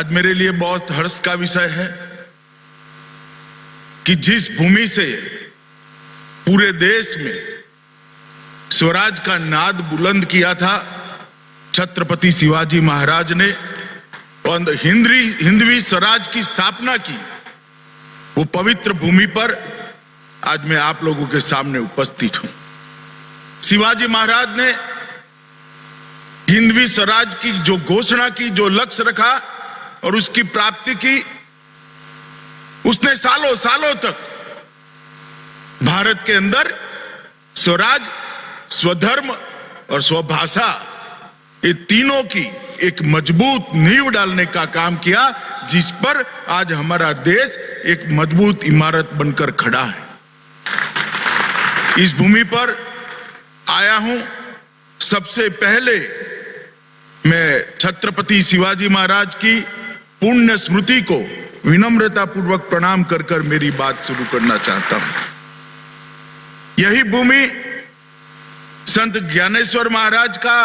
आज मेरे लिए बहुत हर्ष का विषय है कि जिस भूमि से पूरे देश में स्वराज का नाद बुलंद किया था छत्रपति शिवाजी महाराज ने और हिंदवी स्वराज की स्थापना की, वो पवित्र भूमि पर आज मैं आप लोगों के सामने उपस्थित हूं। शिवाजी महाराज ने हिंदवी स्वराज की जो घोषणा की, जो लक्ष्य रखा और उसकी प्राप्ति की, उसने सालों सालों तक भारत के अंदर स्वराज, स्वधर्म और स्वभाषा, ये तीनों की एक मजबूत नींव डालने का काम किया, जिस पर आज हमारा देश एक मजबूत इमारत बनकर खड़ा है। इस भूमि पर आया हूं। सबसे पहले मैं छत्रपति शिवाजी महाराज की पुण्य स्मृति को विनम्रता पूर्वक प्रणाम कर मेरी बात शुरू करना चाहता हूं। यही भूमि संत ज्ञानेश्वर महाराज का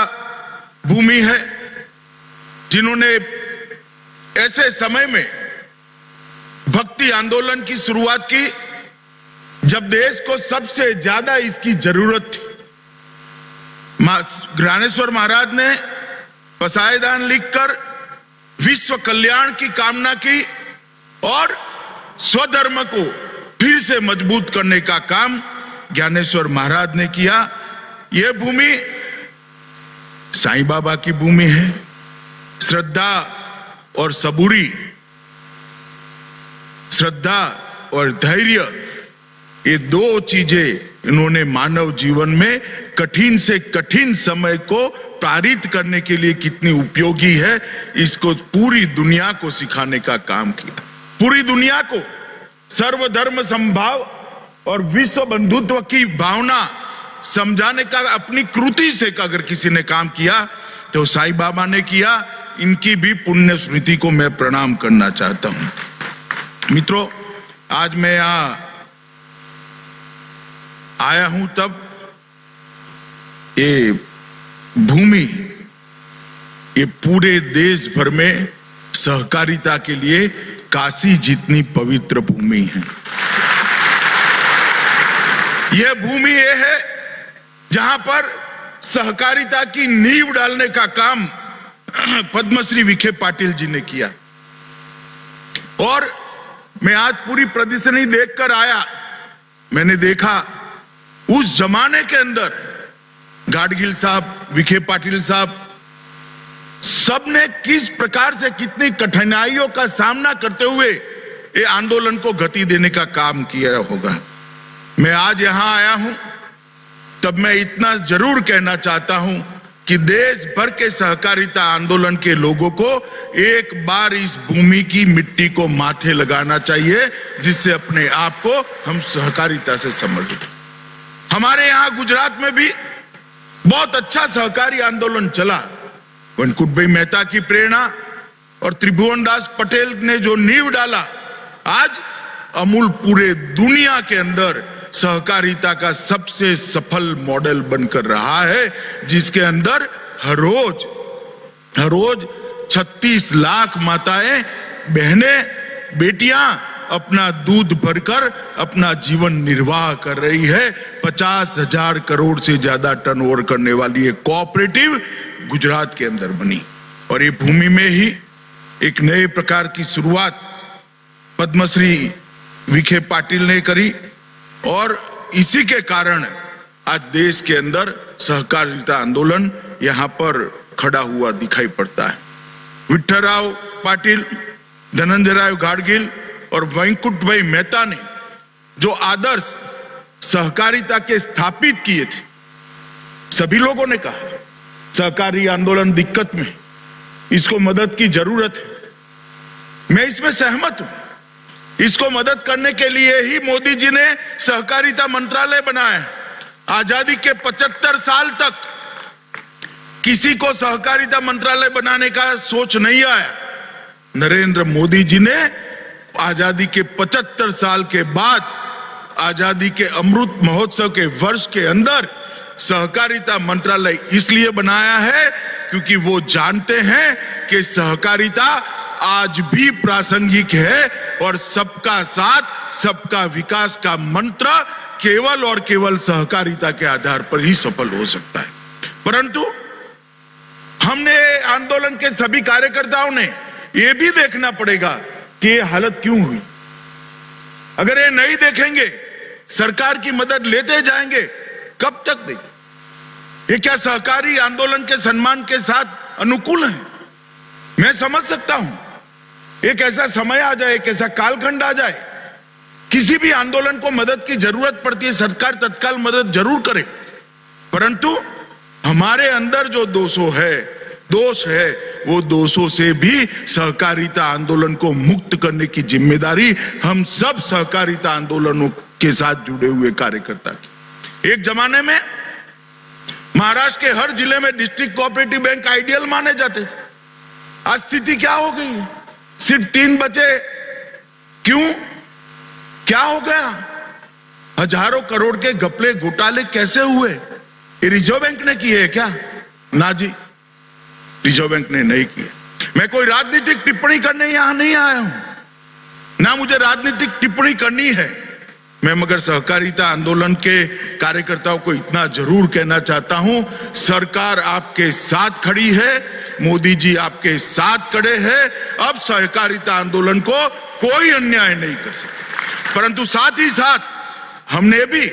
भूमि है, जिन्होंने ऐसे समय में भक्ति आंदोलन की शुरुआत की जब देश को सबसे ज्यादा इसकी जरूरत थी। ज्ञानेश्वर महाराज ने पसायदान लिखकर विश्व कल्याण की कामना की और स्वधर्म को फिर से मजबूत करने का काम ज्ञानेश्वर महाराज ने किया। यह भूमि साईं बाबा की भूमि है। श्रद्धा और सबूरी, श्रद्धा और धैर्य, ये दो चीजें इन्होंने मानव जीवन में कठिन से कठिन समय को पारित करने के लिए कितनी उपयोगी है, इसको पूरी दुनिया को सिखाने का काम किया। पूरी दुनिया को सर्वधर्म समभाव और विश्व बंधुत्व की भावना समझाने का अपनी कृति से अगर किसी ने काम किया तो साईं बाबा ने किया। इनकी भी पुण्य स्मृति को मैं प्रणाम करना चाहता हूं। मित्रों, आज मैं यहां आया हूं तब ये भूमि, ये पूरे देश भर में सहकारिता के लिए काशी जितनी पवित्र भूमि है। यह भूमि ये है जहां पर सहकारिता की नींव डालने का काम पद्मश्री विखे पाटिल जी ने किया। और मैं आज पूरी प्रदर्शनी देखकर आया। मैंने देखा उस जमाने के अंदर गाडगिल साहब, विखे पाटिल साहब, सबने किस प्रकार से कितनी कठिनाइयों का सामना करते हुए ये आंदोलन को गति देने का काम किया होगा। मैं आज यहां आया हूं तब मैं इतना जरूर कहना चाहता हूं कि देश भर के सहकारिता आंदोलन के लोगों को एक बार इस भूमि की मिट्टी को माथे लगाना चाहिए, जिससे अपने आप को हम सहकारिता से समझें। हमारे यहां गुजरात में भी बहुत अच्छा सहकारी आंदोलन चला। वनकुट भाई मेहता की प्रेरणा और त्रिभुवन दास पटेल ने जो नींव डाला, आज अमूल पूरे दुनिया के अंदर सहकारिता का सबसे सफल मॉडल बनकर रहा है, जिसके अंदर हर रोज 36 लाख माताएं, बहनें, बेटियां अपना दूध भरकर अपना जीवन निर्वाह कर रही है। 50,000 करोड़ से ज्यादा टर्नओवर करने वाली एक कोऑपरेटिव गुजरात के अंदर बनी। और ये भूमि में ही एक नए प्रकार की शुरुआत पद्मश्री विखे पाटिल ने करी और इसी के कारण आज देश के अंदर सहकारिता आंदोलन यहां पर खड़ा हुआ दिखाई पड़ता है। विठ्ठलराव पाटिल, धनंजयराव गाडगिल और वैंकुट भाई मेहता ने जो आदर्श सहकारिता के स्थापित किए थे, सभी लोगों ने कहा सहकारी आंदोलन दिक्कत में, इसको मदद की जरूरत है। मैं इसमें सहमत हूं। इसको मदद करने के लिए ही मोदी जी ने सहकारिता मंत्रालय बनाया है। आजादी के 75 साल तक किसी को सहकारिता मंत्रालय बनाने का सोच नहीं आया। नरेंद्र मोदी जी ने आजादी के 75 साल के बाद आजादी के अमृत महोत्सव के वर्ष के अंदर सहकारिता मंत्रालय इसलिए बनाया है क्योंकि वो जानते हैं कि सहकारिता आज भी प्रासंगिक है और सबका साथ सबका विकास का मंत्र केवल और केवल सहकारिता के आधार पर ही सफल हो सकता है। परंतु हमने आंदोलन के सभी कार्यकर्ताओं ने यह भी देखना पड़ेगा कि ये हालत क्यों हुई। अगर ये नहीं देखेंगे, सरकार की मदद लेते जाएंगे, कब तक देंगे? ये क्या सहकारी आंदोलन के सम्मान के साथ अनुकूल है? मैं समझ सकता हूं एक ऐसा समय आ जाए, एक ऐसा कालखंड आ जाए, किसी भी आंदोलन को मदद की जरूरत पड़ती है, सरकार तत्काल मदद जरूर करे, परंतु हमारे अंदर जो दोष है वो दोषों से भी सहकारिता आंदोलन को मुक्त करने की जिम्मेदारी हम सब सहकारिता आंदोलनों के साथ जुड़े हुए कार्यकर्ता की। एक जमाने में महाराष्ट्र के हर जिले में डिस्ट्रिक्ट कोऑपरेटिव बैंक आइडियल माने जाते थे। आज स्थिति क्या हो गई? सिर्फ 3 बचे। क्यों? क्या हो गया? हजारों करोड़ के घपले घोटाले कैसे हुए? ये रिजर्व बैंक ने किए है क्या? ना जी, रिजर्व बैंक ने नहीं किया। मैं कोई राजनीतिक टिप्पणी करने यहां नहीं आया हूं, ना मुझे राजनीतिक टिप्पणी करनी है। मैं मगर सहकारिता आंदोलन के कार्यकर्ताओं को इतना जरूर कहना चाहता हूं, सरकार आपके साथ खड़ी है, मोदी जी आपके साथ खड़े हैं। अब सहकारिता आंदोलन को कोई अन्याय नहीं कर सकता, परंतु साथ ही साथ हमने भी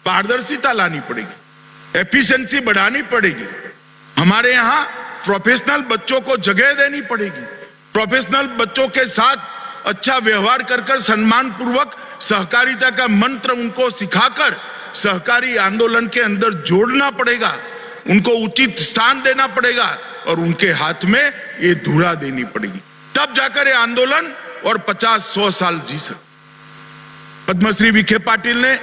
पारदर्शिता लानी पड़ेगी, एफिशिएंसी बढ़ानी पड़ेगी। हमारे यहां प्रोफेशनल बच्चों को जगह देनी पड़ेगी, प्रोफेशनल बच्चों के साथ अच्छा व्यवहार कर सम्मान पूर्वक सहकारिता का मंत्र उनको सिखाकर सहकारी आंदोलन के अंदर जोड़ना पड़ेगा, उनको उचित स्थान देना पड़ेगा और उनके हाथ में ये धुरा देनी पड़ेगी। तब जाकर ये आंदोलन और 50-100 साल जी सकते। पद्मश्री विखे पाटिल ने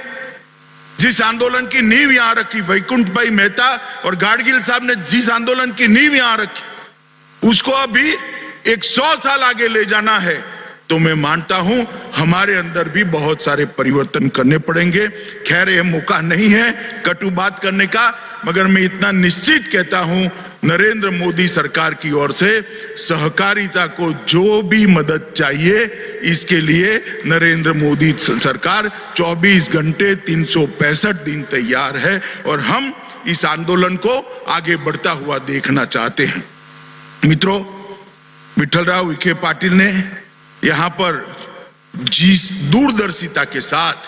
जिस आंदोलन की नींव यहां रखी, वैकुंठ भाई मेहता और गाडगिल साहब ने जिस आंदोलन की नींव यहां रखी, उसको अभी 100 साल आगे ले जाना है तो मैं मानता हूं हमारे अंदर भी बहुत सारे परिवर्तन करने पड़ेंगे। खैर, यह मौका नहीं है कटु बात करने का, मगर मैं इतना निश्चित कहता हूं, नरेंद्र मोदी सरकार की ओर से सहकारिता को जो भी मदद चाहिए, इसके लिए नरेंद्र मोदी सरकार 24 घंटे 365 दिन तैयार है और हम इस आंदोलन को आगे बढ़ता हुआ देखना चाहते हैं। मित्रों, विठलराव विखे पाटिल ने यहां पर जिस दूरदर्शिता के साथ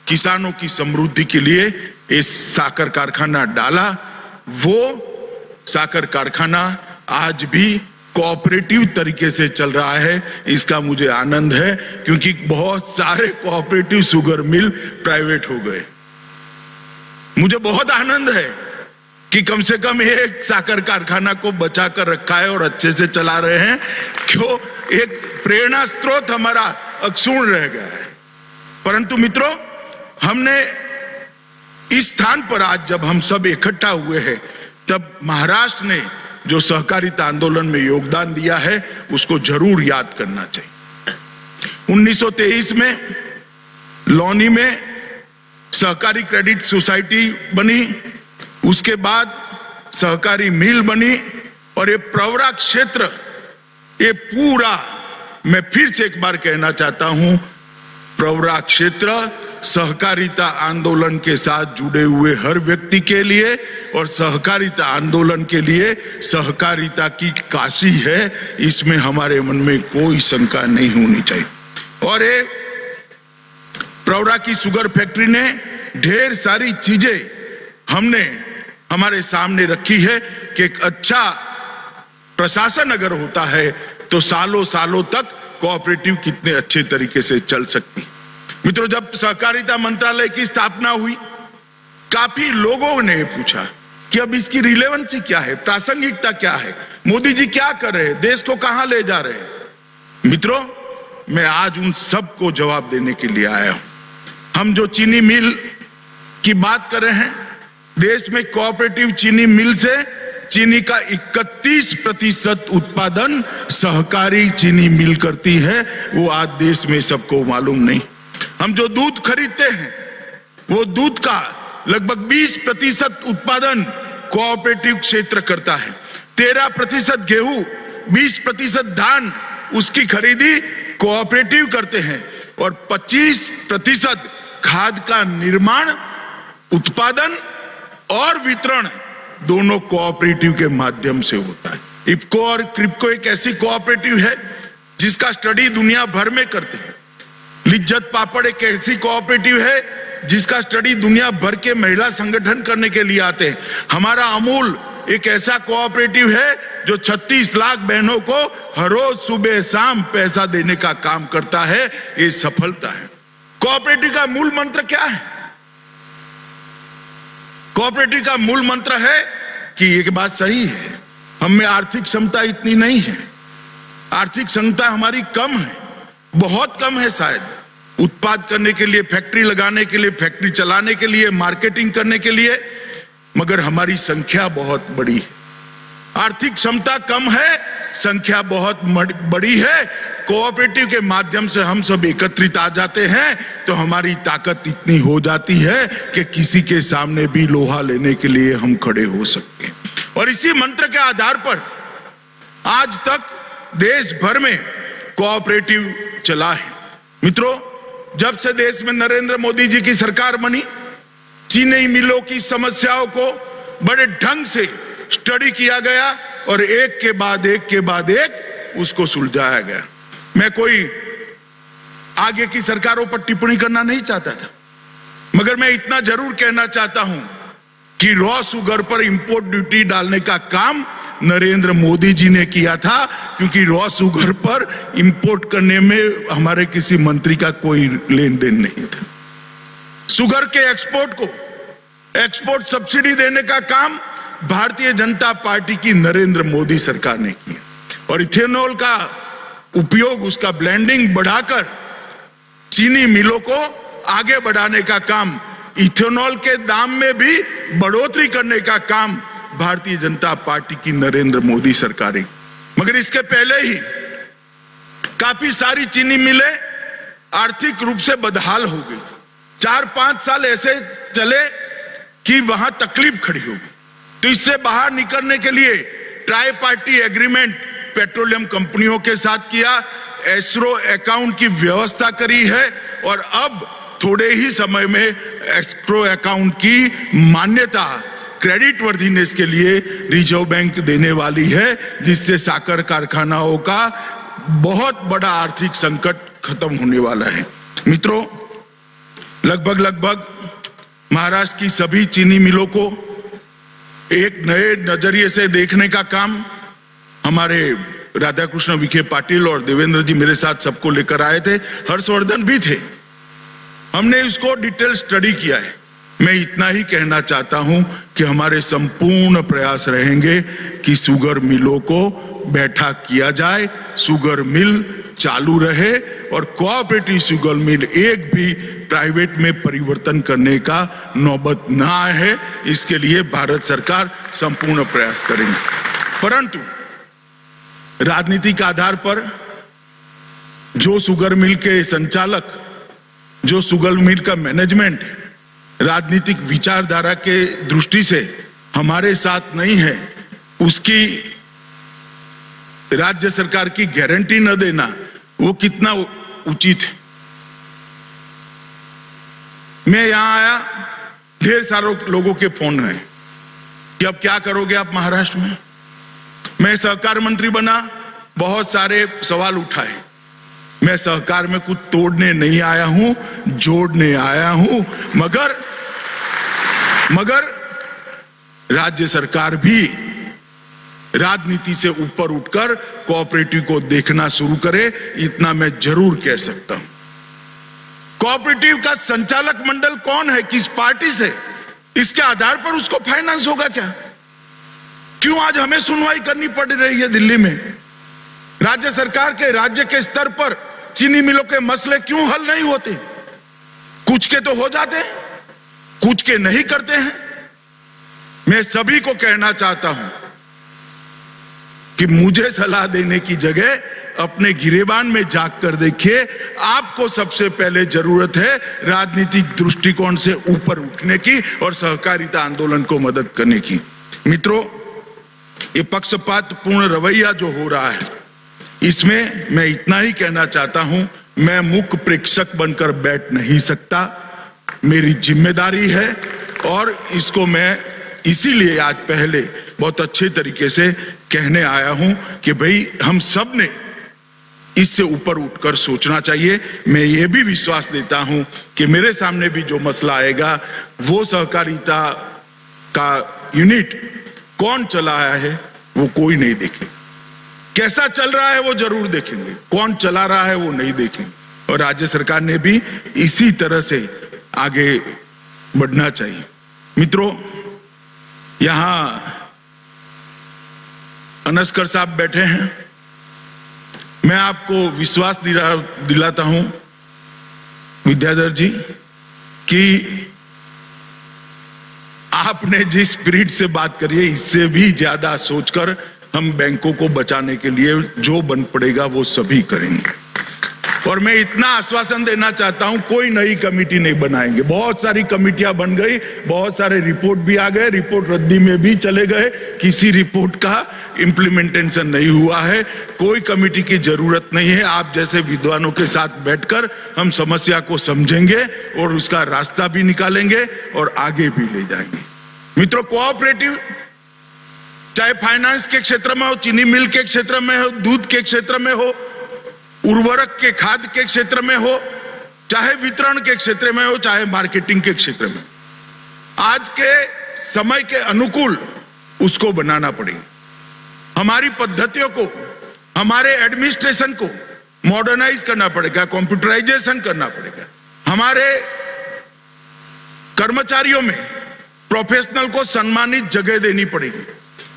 किसानों की समृद्धि के लिए इस साकर कारखाना डाला, वो साकर कारखाना आज भी कोऑपरेटिव तरीके से चल रहा है। इसका मुझे आनंद है, क्योंकि बहुत सारे कोऑपरेटिव शुगर मिल प्राइवेट हो गए। मुझे बहुत आनंद है कि कम से कम एक साकर कारखाना को बचा कर रखा है और अच्छे से चला रहे हैं। क्यों? एक प्रेरणा स्रोत हमारा अक्षुण्ण रह गया है। परंतु मित्रों, हमने इस स्थान पर आज जब हम सब इकट्ठा हुए हैं, तब महाराष्ट्र ने जो सहकारिता आंदोलन में योगदान दिया है उसको जरूर याद करना चाहिए। 1923 में लौनी में सहकारी क्रेडिट सोसाइटी बनी, उसके बाद सहकारी मिल बनी और ये प्रवरा क्षेत्र, ये पूरा, मैं फिर से एक बार कहना चाहता हूं, प्रवरा क्षेत्र सहकारिता आंदोलन के साथ जुड़े हुए हर व्यक्ति के लिए और सहकारिता आंदोलन के लिए सहकारिता की काशी है। इसमें हमारे मन में कोई शंका नहीं होनी चाहिए। और ये प्रवरा की शुगर फैक्ट्री ने ढेर सारी चीजें हमने हमारे सामने रखी है कि एक अच्छा प्रशासन अगर होता है तो सालों सालों तक कोऑपरेटिव कितने अच्छे तरीके से चल सकती। मित्रों, जब सहकारिता मंत्रालय की स्थापना हुई, काफी लोगों ने पूछा कि अब इसकी रिलेवेंसी क्या है, प्रासंगिकता क्या है, मोदी जी क्या कर रहे हैं, देश को कहां ले जा रहे हैं। मित्रों, मैं आज उन सबको जवाब देने के लिए आया हूं। हम जो चीनी मिल की बात कर रहे हैं, देश में कोऑपरेटिव चीनी मिल से चीनी का 31% उत्पादन सहकारी चीनी मिल करती है। वो आज देश में सबको मालूम नहीं। हम जो दूध खरीदते हैं, वो दूध का लगभग 20% उत्पादन कोऑपरेटिव क्षेत्र करता है। 13% गेहूं, 20% धान उसकी खरीदी कोऑपरेटिव करते हैं और 25% खाद का निर्माण, उत्पादन और वितरण दोनों कोऑपरेटिव के माध्यम से होता है। इफको और क्रिप्को एक ऐसी कोऑपरेटिव है जिसका स्टडी दुनिया भर में करते हैं। लिज्जत पापड़ एक ऐसी कोऑपरेटिव है जिसका स्टडी दुनिया भर के महिला संगठन करने के लिए आते हैं। हमारा अमूल एक ऐसा कोऑपरेटिव है जो 36 लाख बहनों को हर रोज सुबह शाम पैसा देने का काम करता है। ये सफलता है। कोऑपरेटिव का मूल मंत्र क्या है? कोऑपरेटिव का मूल मंत्र है कि एक बात सही है, हम में आर्थिक क्षमता इतनी नहीं है, आर्थिक क्षमता हमारी कम है, बहुत कम है शायद, उत्पाद करने के लिए, फैक्ट्री लगाने के लिए, फैक्ट्री चलाने के लिए, मार्केटिंग करने के लिए, मगर हमारी संख्या बहुत बड़ी है। आर्थिक क्षमता कम है, संख्या बहुत बड़ी है। कोऑपरेटिव के माध्यम से हम सब एकत्रित आ जाते हैं तो हमारी ताकत इतनी हो जाती है कि किसी के सामने भी लोहा लेने के लिए हम खड़े हो सकते हैं। और इसी मंत्र के आधार पर आज तक देश भर में कोऑपरेटिव चला है। मित्रों, जब से देश में नरेंद्र मोदी जी की सरकार बनी, चीनी मिलों की समस्याओं को बड़े ढंग से स्टडी किया गया और एक के बाद एक उसको सुलझाया गया। मैं कोई आगे की सरकारों पर टिप्पणी करना नहीं चाहता था, मगर मैं इतना जरूर कहना चाहता हूं कि रॉ शुगर पर इंपोर्ट ड्यूटी डालने का काम नरेंद्र मोदी जी ने किया था, क्योंकि रॉ शुगर पर इंपोर्ट करने में हमारे किसी मंत्री का कोई लेन देन नहीं था। शुगर के एक्सपोर्ट सब्सिडी देने का काम भारतीय जनता पार्टी की नरेंद्र मोदी सरकार ने किया और इथेनॉल का उपयोग, उसका ब्लेंडिंग बढ़ाकर चीनी मिलों को आगे बढ़ाने का काम, इथेनॉल के दाम में भी बढ़ोतरी करने का काम भारतीय जनता पार्टी की नरेंद्र मोदी सरकार है। मगर इसके पहले ही काफी सारी चीनी मिलें आर्थिक रूप से बदहाल हो गई थी। 4-5 साल ऐसे चले कि वहां तकलीफ खड़ी हो गई। तो इससे बाहर निकलने के लिए ट्राई पार्टी एग्रीमेंट पेट्रोलियम कंपनियों के साथ किया, एस्क्रो अकाउंट की व्यवस्था करी है और अब थोड़े ही समय में एस्क्रो अकाउंट की मान्यता क्रेडिट वर्दीनेस के लिए रिजर्व बैंक देने वाली है, जिससे साकर कारखानाओं का बहुत बड़ा आर्थिक संकट खत्म होने वाला है। मित्रों, लगभग महाराष्ट्र की सभी चीनी मिलों को एक नए नजरिए से देखने का काम हमारे राधाकृष्ण विखे पाटिल और देवेंद्र जी मेरे साथ सबको लेकर आए थे, हर्षवर्धन भी थे। हमने इसको डिटेल स्टडी किया है। मैं इतना ही कहना चाहता हूं कि हमारे संपूर्ण प्रयास रहेंगे कि शुगर मिलों को बैठा किया जाए, शुगर मिल चालू रहे और कोऑपरेटिव शुगर मिल एक भी प्राइवेट में परिवर्तन करने का नौबत ना आए, इसके लिए भारत सरकार संपूर्ण प्रयास करेंगे। परंतु राजनीतिक आधार पर जो शुगर मिल के संचालक, जो शुगर मिल का मैनेजमेंट राजनीतिक विचारधारा के दृष्टि से हमारे साथ नहीं है, उसकी राज्य सरकार की गारंटी न देना वो कितना उचित है। मैं यहां आया, ढेर सारे लोगों के फोन हैं कि अब क्या करोगे आप महाराष्ट्र में। मैं सहकार मंत्री बना, बहुत सारे सवाल उठाए। मैं सहकार में कुछ तोड़ने नहीं आया हूं, जोड़ने आया हूं। मगर राज्य सरकार भी राजनीति से ऊपर उठकर कोऑपरेटिव को देखना शुरू करे, इतना मैं जरूर कह सकता हूं। कोऑपरेटिव का संचालक मंडल कौन है, किस पार्टी से, इसके आधार पर उसको फाइनेंस होगा क्या? क्यों आज हमें सुनवाई करनी पड़ रही है दिल्ली में? राज्य सरकार के, राज्य के स्तर पर चीनी मिलों के मसले क्यों हल नहीं होते? कुछ के तो हो जाते हैं, कुछ के नहीं करते हैं। मैं सभी को कहना चाहता हूं कि मुझे सलाह देने की जगह अपने गिरेबान में झांक कर देखिए। आपको सबसे पहले जरूरत है राजनीतिक दृष्टिकोण से ऊपर उठने की और सहकारिता आंदोलन को मदद करने की। मित्रों, ये पक्षपातपूर्ण रवैया जो हो रहा है, इसमें मैं इतना ही कहना चाहता हूं, मैं मुख्य प्रेक्षक बनकर बैठ नहीं सकता, मेरी जिम्मेदारी है और इसको मैं इसीलिए आज पहले बहुत अच्छे तरीके से कहने आया हूं कि भाई हम सब ने इससे ऊपर उठकर सोचना चाहिए। मैं ये भी विश्वास देता हूं कि मेरे सामने भी जो मसला आएगा वो सहकारिता का यूनिट कौन चलाया है वो कोई नहीं देखे, कैसा चल रहा है वो जरूर देखेंगे, कौन चला रहा है वो नहीं देखेंगे। और राज्य सरकार ने भी इसी तरह से आगे बढ़ना चाहिए। मित्रों, यहां अनस्कर साहब बैठे हैं, मैं आपको विश्वास दिलाता हूं विद्याधर जी कि आपने जिस स्पिरिट से बात करी है इससे भी ज्यादा सोचकर हम बैंकों को बचाने के लिए जो बन पड़ेगा वो सभी करेंगे। और मैं इतना आश्वासन देना चाहता हूं, कोई नई कमेटी नहीं बनाएंगे। बहुत सारी कमेटियां बन गई, बहुत सारे रिपोर्ट भी आ गए, रिपोर्ट रद्दी में भी चले गए, किसी रिपोर्ट का इंप्लीमेंटेशन नहीं हुआ है। कोई कमेटी की जरूरत नहीं है। आप जैसे विद्वानों के साथ बैठकर हम समस्या को समझेंगे और उसका रास्ता भी निकालेंगे और आगे भी ले जाएंगे। मित्रों, कोऑपरेटिव चाहे फाइनेंस के क्षेत्र में हो, चीनी मिल के क्षेत्र में हो, दूध के क्षेत्र में हो, उर्वरक के खाद के क्षेत्र में हो, चाहे वितरण के क्षेत्र में हो, चाहे मार्केटिंग के क्षेत्र में, आज के समय के अनुकूल उसको बनाना पड़ेगा। हमारी पद्धतियों को, हमारे एडमिनिस्ट्रेशन को मॉडर्नाइज करना पड़ेगा, कंप्यूटराइजेशन करना पड़ेगा। हमारे कर्मचारियों में प्रोफेशनल को सम्मानित जगह देनी पड़ेगी।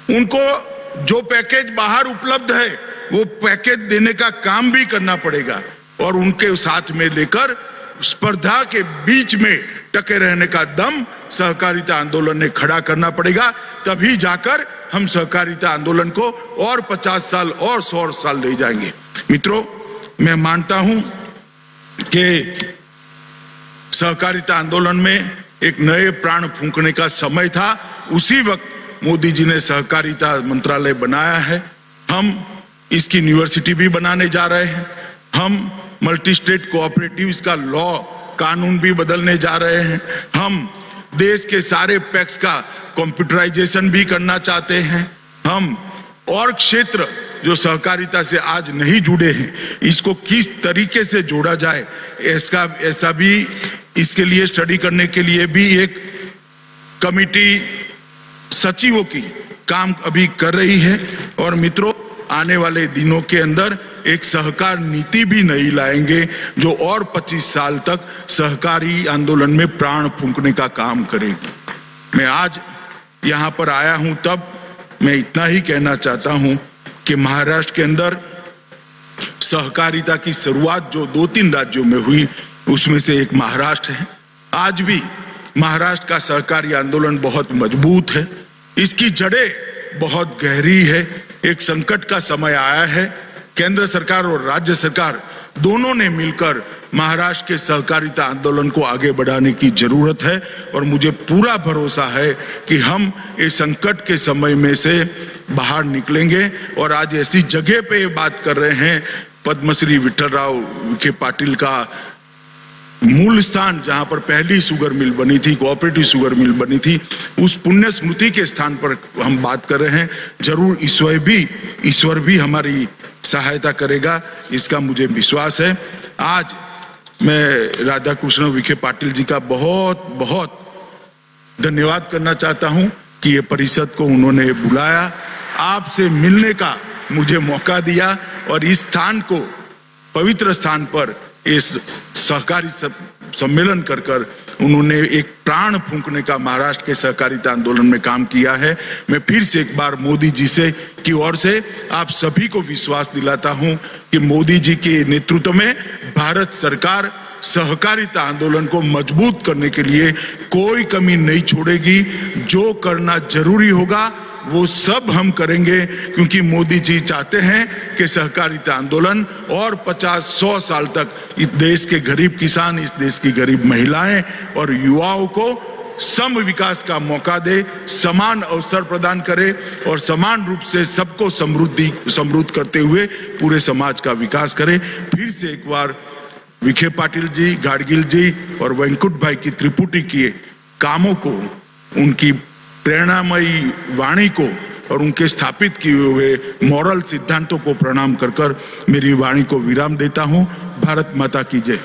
उनको जो पैकेज बाहर उपलब्ध है वो पैकेज देने का काम भी करना पड़ेगा और उनके साथ में लेकर स्पर्धा के बीच में टके रहने का दम सहकारिता आंदोलन ने खड़ा करना पड़ेगा। तभी जाकर हम सहकारिता आंदोलन को और 50 साल और 100 साल ले जाएंगे। मित्रों, मैं मानता हूं कि सहकारिता आंदोलन में एक नए प्राण फूंकने का समय था। उसी वक्त मोदी जी ने सहकारिता मंत्रालय बनाया है। हम इसकी यूनिवर्सिटी भी बनाने जा रहे हैं। हम मल्टी स्टेट कोऑपरेटिव्स का लॉ कानून भी बदलने जा रहे हैं। हम देश के सारे पैक्स का कंप्यूटराइजेशन भी करना चाहते हैं। हम और क्षेत्र जो सहकारिता से आज नहीं जुड़े हैं इसको किस तरीके से जोड़ा जाए ऐसा भी, इसके लिए स्टडी करने के लिए भी एक कमिटी सचिवों की काम अभी कर रही है। और मित्रों, आने वाले दिनों के अंदर एक सहकार नीति भी नहीं लाएंगे जो और 25 साल तक सहकारी आंदोलन में प्राण फूंकने का काम करेगी। मैं आज यहां पर आया हूं तब मैं इतना ही कहना चाहता हूं कि महाराष्ट्र के अंदर सहकारिता की शुरुआत जो 2-3 राज्यों में हुई उसमें से एक महाराष्ट्र है। आज भी महाराष्ट्र का सहकारी आंदोलन बहुत मजबूत है, इसकी जड़ें बहुत गहरी है। एक संकट का समय आया है, केंद्र सरकार और राज्य सरकार दोनों ने मिलकर महाराष्ट्र के सहकारिता आंदोलन को आगे बढ़ाने की जरूरत है। और मुझे पूरा भरोसा है कि हम इस संकट के समय में से बाहर निकलेंगे। और आज ऐसी जगह पे बात कर रहे हैं, पद्मश्री विठलराव विखे पाटिल का मूल स्थान जहां पर पहली शुगर मिल बनी थी, कोऑपरेटिव शुगर मिल बनी थी, उस पुण्य स्मृति के स्थान पर हम बात कर रहे हैं। जरूर ईश्वर भी हमारी सहायता करेगा, इसका मुझे विश्वास है। आज मैं राधा कृष्ण विखे पाटिल जी का बहुत बहुत धन्यवाद करना चाहता हूं कि ये परिषद को उन्होंने बुलाया, आपसे मिलने का मुझे मौका दिया और इस स्थान को, पवित्र स्थान पर इस सहकारी सम्मेलन कर उन्होंने एक प्राण फूंकने का महाराष्ट्र के सहकारिता आंदोलन में काम किया है। मैं फिर से एक बार मोदी जी से की ओर से आप सभी को विश्वास दिलाता हूं कि मोदी जी के नेतृत्व में भारत सरकार सहकारिता आंदोलन को मजबूत करने के लिए कोई कमी नहीं छोड़ेगी। जो करना जरूरी होगा वो सब हम करेंगे, क्योंकि मोदी जी चाहते हैं कि सहकारिता आंदोलन और 50-100 साल तक इस देश के गरीब किसान, इस देश की गरीब महिलाएं और युवाओं को सम विकास का मौका दे, समान अवसर प्रदान करे और समान रूप से सबको समृद्ध करते हुए पूरे समाज का विकास करे। फिर से एक बार विखे पाटिल जी, गाडगिल जी और वेंकुट भाई की त्रिपुटी के कामों को, उनकी प्रेरणामयी वाणी को और उनके स्थापित किए हुए मॉरल सिद्धांतों को प्रणाम कर मेरी वाणी को विराम देता हूं। भारत माता की जय।